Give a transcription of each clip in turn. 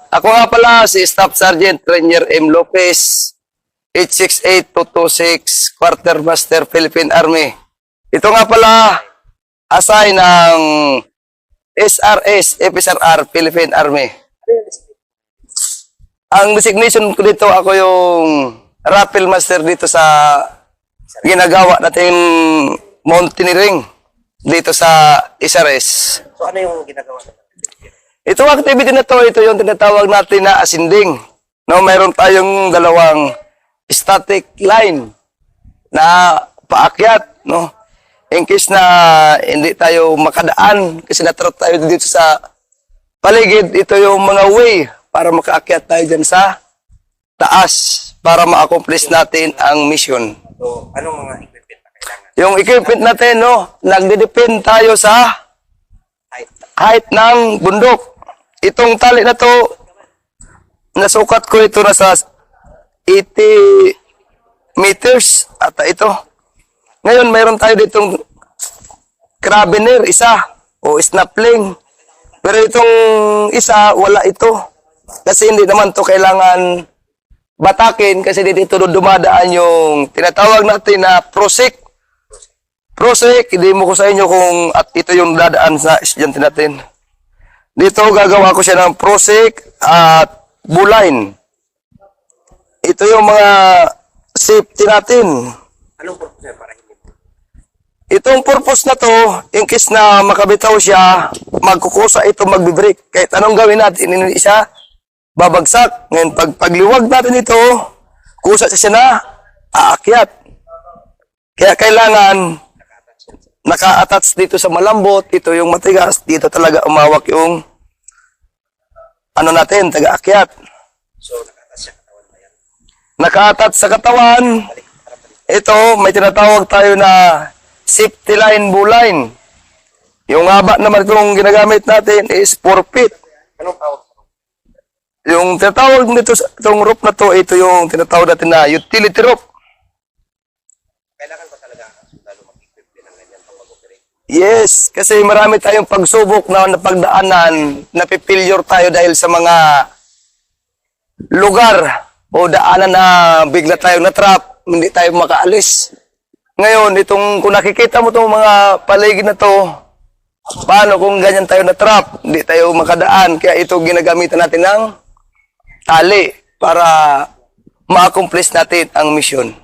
Ako nga pala si Staff Sergeant Ranger M. Lopez, 868226, Quartermaster Philippine Army. Ito nga pala, assign ng SRS, FSRR, Philippine Army. Ang designation ko dito, ako yung Rappel Master dito sa ginagawa natin mountaineering dito sa SRS. So ano yung ginagawa natin? Itong activity na to, ito yung tinatawag natin na ascending. No, mayroon tayong dalawang static line na paakyat, no. In case na hindi tayo makadaan kasi natrap tayo dito sa paligid, ito yung mga way para makaakyat tayo dyan sa taas para ma-accomplish natin ang mission. So anong mga equipment na kailangan? Yung equipment natin, no, nagde-depend tayo sa height ng bundok. Itong tali na to, nasukat ko ito na sa 80 meters at ito. Ngayon, mayroon tayo ditong carabiner, isa, o snapling. Pero itong isa, wala ito. Kasi hindi naman to kailangan batakin kasi dito dumadaan yung tinatawag natin na prosek. Prosek, hindi mo ko sa inyo kung at ito yung dadaan sa estudyante natin. Dito gagawa ko siya ng prosek at buline. Ito yung mga safety natin. Anong purpose para hindi? Itong purpose na to, in case na makabitaw siya, magkukusa ito magbibrake. Kahit anong gawin natin, hindi siya babagsak. Ngayon, pagliwag natin ito, kusa siya na aakyat. Kaya kailangan naka-attach dito sa malambot, ito yung matigas, dito talaga umawak yung ano natin, taga-akyat. So naka-attach sa katawan ba yan? Naka-attach sa katawan, ito, may tinatawag tayo na safety line, buline. Yung haba naman itong ginagamit natin is 4 feet. Anong tawag? Yung tinatawag nito, itong rope na to, ito yung tinatawag natin na utility rope. Kailangan ba talaga lalo mag-equip din ng ganyan pag mag-operate? Yes, kasi marami tayong pagsubok na napagdaanan, napipilyor tayo dahil sa mga lugar o daanan na bigla tayong natrap, hindi tayo makaalis. Ngayon, kung nakikita mo itong mga paligid na to, paano kung ganyan tayo natrap, hindi tayo makadaan, kaya ito ginagamitan natin ng tali para ma-accomplish natin ang mission.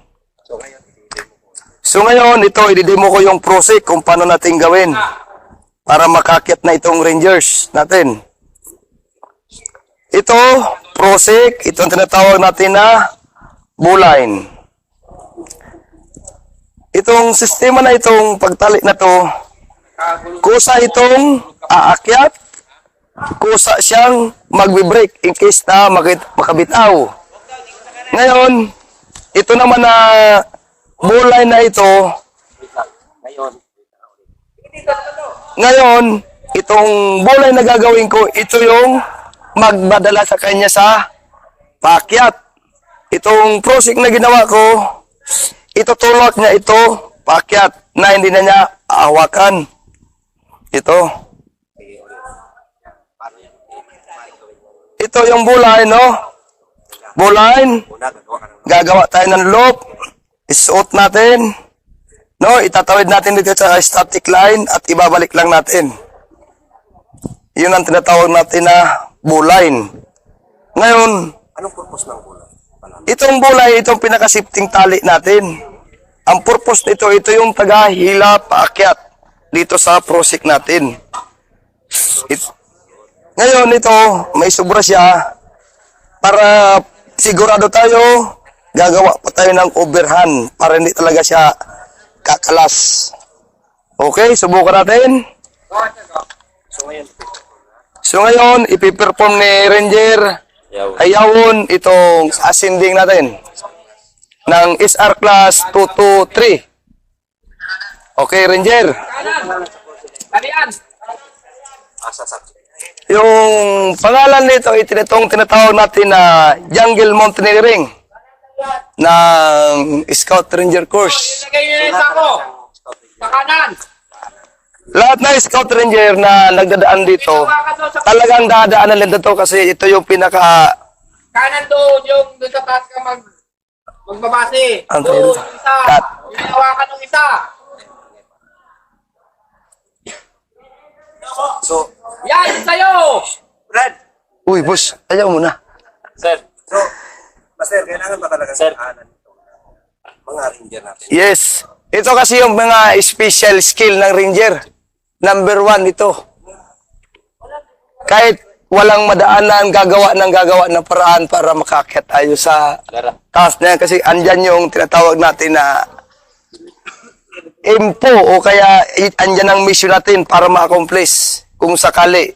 So ngayon, ito, i-demo ko yung prosek kung paano natin gawin para makakyat na itong rangers natin. Ito, prosek, ito ang tinatawag natin na buline. Itong sistema na itong pagtali na to, kusa itong aakyat, kusa siyang magbe-break in case na makabitaw. Ngayon, ito naman na buline na ito, ngayon, itong buline na gagawin ko, ito yung magbadala sa kanya sa paakyat. Itong prosek na ginawa ko, itutulak niya ito, paakyat, na hindi na niya aawakan. Ito. Ito yung buline, no? Buline. Gagawa tayo ng loop. Isuot natin. No, itatawid natin dito sa static line at ibabalik lang natin. Yun ang tinatawag natin na buline. Ngayon, Anong purpose ng kulay? itong bulay, itong pinaka-shifting tali natin. Ang purpose nito, ito yung taga-hila paakyat dito sa prosek natin. Ngayon, ito, may sobra siya. Para sigurado tayo, gagawa pa tayo ng overhand para hindi talaga siya kakalas. Okay, subukan natin. So ngayon, ipiperform ni Ranger Ayawon itong ascending natin ng SR class 223. Okay, Ranger. Yung pangalan nito, itong tinatawag natin na Jungle Mountaineering ng Scout Ranger Course. Lahat ng Scout Ranger na nagdadaan dito, talagang dadaanan nila to kasi ito yung pinaka... Kanan doon, yung doon sa taas ka magbabase. Ang Doon, tayo. isa. Cut. Yung hawakan ng isa. So, Yan, yung sa'yo. Brad, Uy, boss, ayaw mo na. Sir. so, Master, kailangan ba talaga Sir. saan mga ranger natin? Yes. Ito kasi yung mga special skill ng Ranger. Number 1 ito. Kahit walang madaanan, gagawa ng paraan para makaakyat tayo sa taas na yan. Kasi andyan yung tinatawag natin na impo o kaya andyan ang mission natin para ma-accomplish kung sakali.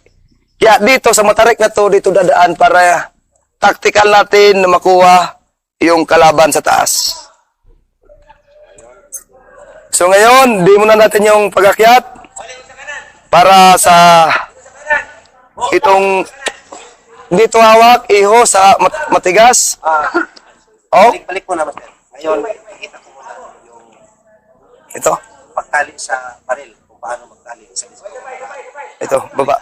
Kaya dito sa Matarik na to, dito dadaan para tactical natin na makuha yung kalaban sa taas. So ngayon, di muna natin yung pag-akyat para sa itong dito hawak, iho sa matigas. Oh, Balik mo na, Master. Ngayon, makikita ko muna yung ito. pagtali sa baril, kung paano magtali sa disco. Ito, baba.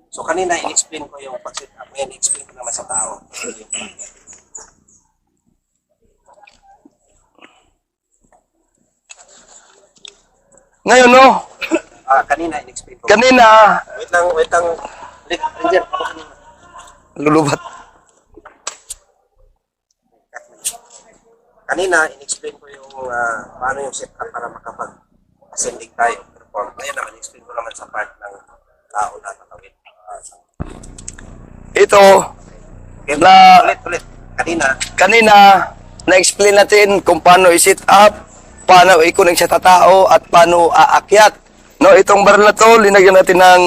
So, kanina, in-explain ko yung pag-set up. Ngayon, in-explain ko naman sa tao. Yung pag-set. Ngayon, no, Kanina, in-explain ko. kanina, Wait lang. Ranger, ako kanina. lulubat. Kanina, in-explain ko yung paano yung setup para makapag-ascending tayo. Perform. Ngayon naman, in-explain ko naman sa part ng tao na nakawin. Ito, Okay, Na- ulit. Kanina, na-explain natin kung paano i-set up, paano i-connect sa tao, at paano aakyat. No, itong baril na to, linagyan natin ng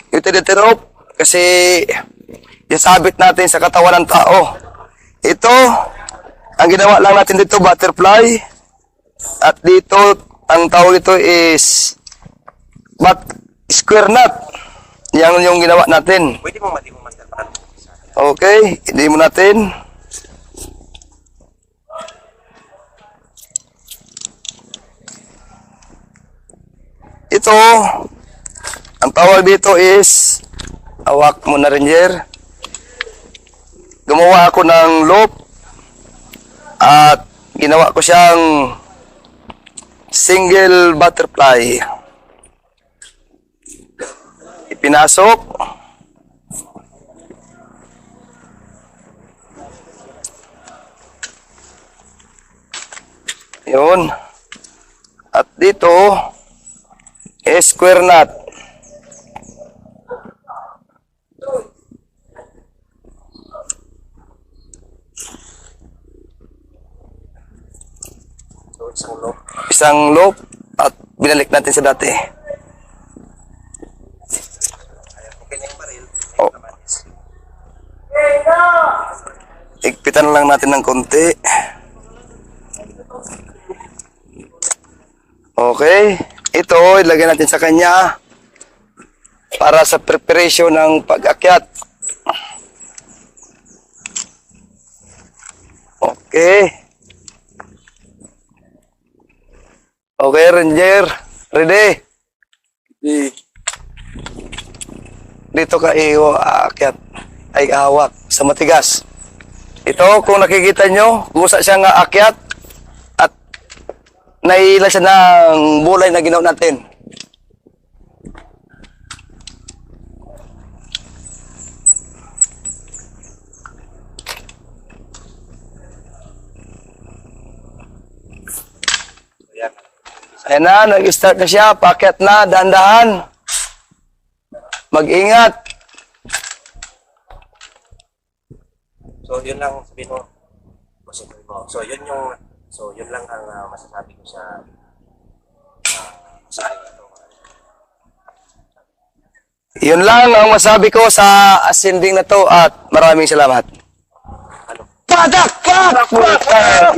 utility rope kasi isabit natin sa katawan ng tao. Ito, ang ginawa lang natin dito, butterfly. At dito, ang tawag ito is square knot. Yan yung ginawa natin. pwede mong mati mo, Master, para Okay, hindi mo natin. Ito, ang tawag dito is hawak mo na, Ranger. Gumawa ako ng loop at ginawa ko siyang single butterfly. Ipinasok. Yun. At dito, square knot. So, isang loop. Isang loop at binalik natin sa dati. Ayan, okay na yung baril. Oh. Naman is, Igpitan lang natin ng konti. Okay. Ito, ilagay natin sa kanya para sa preparation ng pag-akyat. Okay. Okay, Ranger. Ready? Dito ka iyo aakyat ay hawak sa matigas. Ito, kung nakikita nyo, gusa siyang aakyat at naila siya ng bulay na ginawa natin. ayan. Ayan na, nag-start na siya, paakyat na, dahan-dahan. Mag-ingat. So, yun lang sabihin mo. So, yun lang ang masasabi ko sa akin ito. Yun lang ang masabi ko sa ascending na to at maraming salamat. Ano? Padak! Padak! Padak!